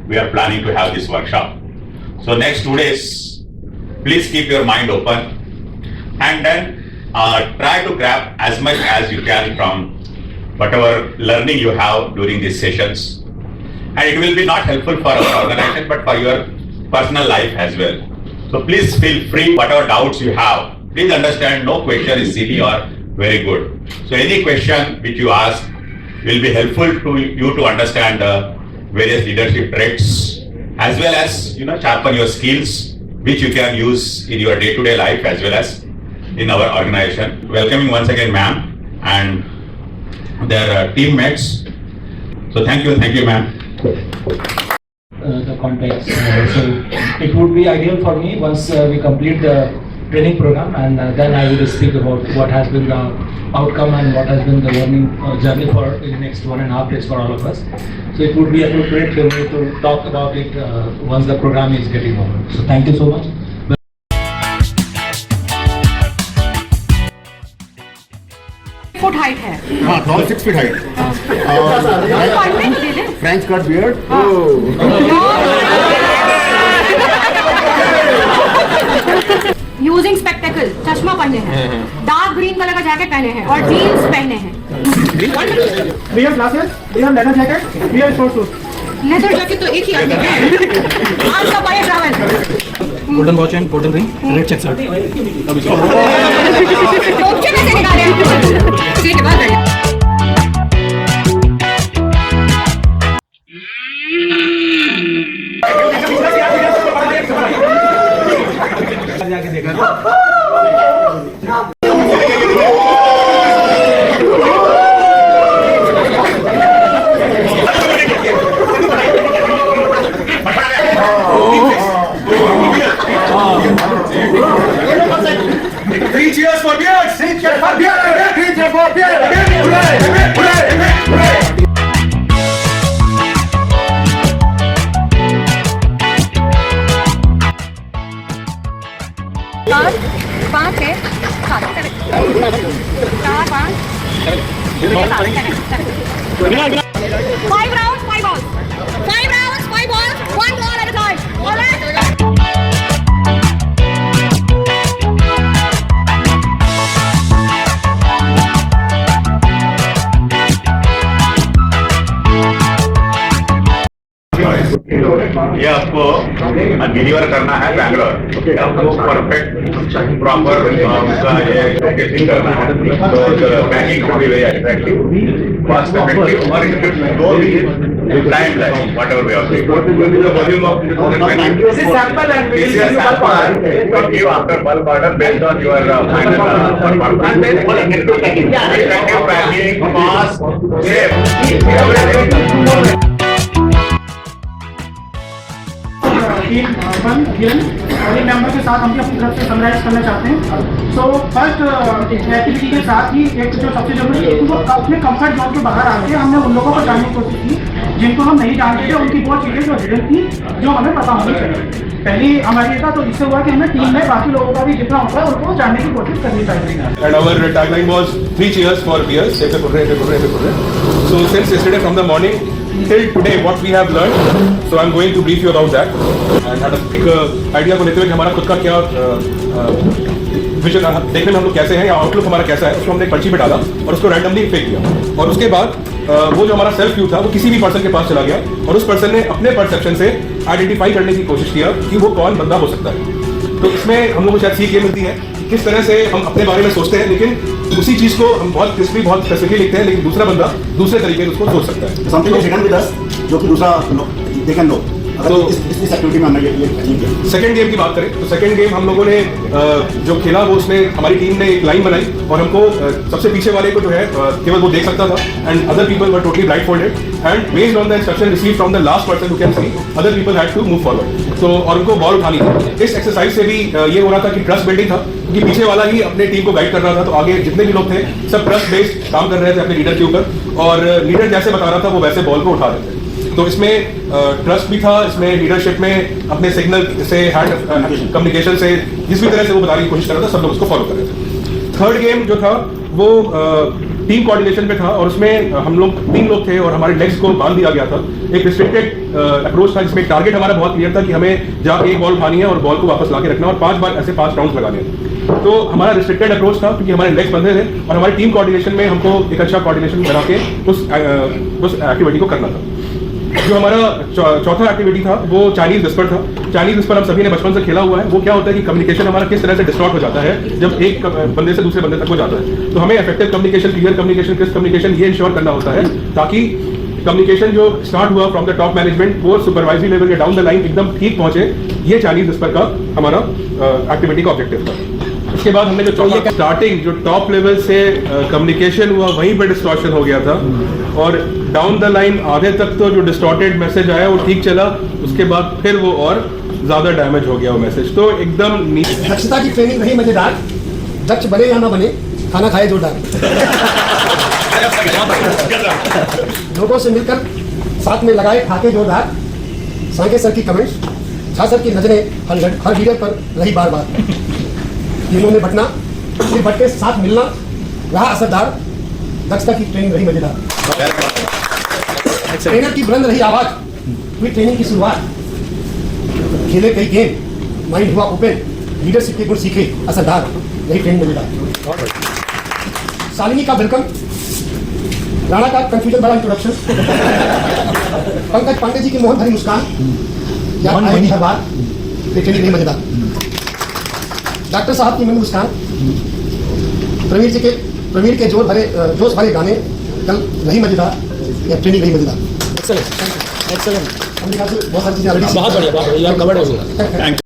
we are planning to have this workshop. So next 2 days, please keep your mind open and then try to grab as much as you can from whatever learning you have during these sessions. And it will be not helpful for our organization but for your personal life as well. So please feel free, whatever doubts you have, please understand no question is silly or very good. So any question which you ask will be helpful to you to understand the various leadership traits as well as sharpen your skills which you can use in your day-to-day life as well as in our organization. Welcoming once again ma'am and their teammates. So thank you ma'am. The context. So it would be ideal for me once we complete the training program and then I will speak about what has been the outcome and what has been the learning journey for the next 1.5 days for all of us. So it would be appropriate for me to talk about it once the program is getting over. So thank you so much. Foot height है हाँ tall 6 feet height French cut beard using spectacle चश्मा पहने हैं dark green colour का jacket पहने हैं और jeans पहने हैं real glasses real leather jacket real sports shoes leather jacket तो एक ही आदमी है आज का by travel golden watch and golden ring red check shirt option कैसे निकाले हैं ठीक है बात करिए जाके देखा Three cheers for beer! Three cheers for beer! Three cheers for beer! Hooray! Hooray! Hooray! पाँच है सात 4 5 5 rounds 5 balls 5 rounds 5 balls 1 ball at a time all right ये आपको डिलीवर करना है बैंगलोर आपको परफेक्ट प्रॉपर उसका ये शोकेसिंग करना है तो पैकिंग को भी वेरी अट्रैक्टिव कॉस्ट इफेक्टिव और it go time like whatever way of it volume of this is sample and we will give after bulk order based on your final performance and then packing cost safe और इन member के साथ हम भी अपनी तरफ से summarise करना चाहते हैं। सो फर्स्ट एक्टिविटी के साथ ही एक जो सबसे जरूरी है वो अपने कंफर्ट जोन के बाहर आके हमने उन लोगों को जानने की कोशिश की जिनको हम नहीं जानते थे, उनकी वो चीज़ें जो हिडन थी जो हमें पता होनी चाहिए। पहली हमारी था तो इससे हुआ कि हमें टीम में बाकी लोगों का भी जितना होता है उनको जानने की कोशिश करनी चाहिए। And our tagline was 3 cheers for beers. So since yesterday from the morning till today what we have learned, so I'm going to brief you about that and had a idea को लेते हुए कि हमारा खुद का क्या vision देखने में हम लोग कैसे हैं या आउटलुक हमारा कैसा है उसको हमने एक पर्ची पे डाला और उसको रैंडमली फेंक दिया और उसके बाद वो जो हमारा सेल्फ व्यू था वो किसी भी पर्सन के पास चला गया और उस पर्सन ने अपने परसेप्शन से आइडेंटिफाई करने की कोशिश किया कि वो कौन बंदा हो सकता है। तो इसमें हम लोग को शायद सीख ये मिलती है कि किस तरह से हम अपने बारे में सोचते हैं लेकिन उसी चीज को हम बहुत क्रिस्पी बहुत स्पेसिफिकली लिखते हैं लेकिन दूसरा बंदा दूसरे तरीके से उसको सोच सकता है। समथिंग सेकंड विद अस जो कि दूसरा दे कैन नो तो इस एक्टिविटी में हमने ये किया। सेकंड गेम की बात करें तो सेकंड गेम हम लोगों ने जो खेला वो उसमें हमारी टीम ने एक लाइन बनाई और हमको सबसे पीछे वाले को जो है केवल वो देख सकता था and other people were totally blind folded and based on the instruction receive from the last person who can see other people had to move forward. तो और उनको बॉल उठानी थी। इस एक्सरसाइज से भी ये हो रहा था कि ट्रस्ट बिल्डिंग था क्योंकि पीछे वाला ही अपने टीम को गाइड कर रहा था तो आगे जितने भी लोग थे सब ट्रस्ट बेस्ड काम कर रहे थे अपने लीडर के ऊपर और लीडर जैसे बता रहा था वो वैसे बॉल को उठा रहे थे। तो इसमें ट्रस्ट भी था, इसमें लीडरशिप में अपने सिग्नल से हैंड कम्युनिकेशन से जिस भी तरह से वो बताने की कोशिश कर रहा था सब लोग उसको फॉलो कर रहे थे। थर्ड गेम जो था वो टीम कोऑर्डिनेशन पे था और उसमें हम लोग 3 लोग थे और हमारे लेग्स को बांध दिया गया था। एक रिस्ट्रिक्टेड अप्रोच था जिसमें टारगेट हमारा बहुत क्लियर था कि हमें जाके एक बॉल उठानी है और बॉल को वापस लाके रखना और 5 बार ऐसे 5 राउंड लगाने हैं। तो हमारा रिस्ट्रिक्टेड अप्रोच था क्योंकि हमारे लेग्स बंधे थे और हमारी टीम कोऑर्डिनेशन में हमको एक अच्छा कोऑर्डिनेशन बना के उस एक्टिविटी को करना था। जो हमारा चौथा एक्टिविटी था वो चाइनीज विस्पर था। चाइनीज विस्पर हम सभी ने बचपन से खेला हुआ है। वो क्या होता है कि कम्युनिकेशन हमारा किस तरह से डिस्टॉर्ट हो जाता है जब एक बंदे से दूसरे बंदे तक हो जाता है। तो हमें effective communication, clear communication, crisp communication ये इंश्योर करना होता है ताकि कम्युनिकेशन जो स्टार्ट हुआ फ्रॉम द टॉप मैनेजमेंट वो सुपरवाइजरी लेवल के डाउन द लाइन एकदम ठीक पहुंचे। ये चाइनीज विस्पर का हमारा एक्टिविटी का ऑब्जेक्टिव था। उसके बाद हमने जो स्टार्टिंग जो टॉप लेवल से कम्युनिकेशन हुआ वहीं पर डिस्टॉर्शन हो गया था और डाउन द लाइन आधे तक तो जो डिस्टॉर्टेड मैसेज आया वो ठीक चला, उसके बाद फिर वो और ज्यादा डैमेज हो गया वो मैसेज। तो एकदम दक्षता की ट्रेनिंग रही मजेदार, दक्ष बने या ना बने खाना खाए जोरदार। लोगों से मिलकर साथ में लगाए ठाके जोरदार। सांके सर की कमेंट्स, झा सर की नजरें हर लीडर पर रही बार बार। तीनों में बटना फिर बट के साथ मिलना रहा असरदार। दक्षता की ट्रेनिंग रही मजेदार। ट्रेनर की बुलंद रही आवाज, हुई ट्रेनिंग की शुरुआत। खेले कई गेम, माइंड हुआ ओपन, लीडरशिप के गुण सीखे असरदार। रही ट्रेनिंग मजेदार। शालिनी का वेलकम, राणा का कंफ्यूजन भरा इंट्रोडक्शन, पंकज पांडे जी की मोहन भरी मुस्कान, याद आएगी हर बार। ये ट्रेनिंग रही मजेदार। डॉक्टर साहब की मंद मुस्कान, प्रवीण के जोश भरे गाने, कल रही मजेदार। या ट्रेनिंग रही मजेदार। Excellent, excellent. हमने कहा बहुत सारी चीजें बहुत बढ़िया, बहुत बढ़िया, कवर्ड हो गया।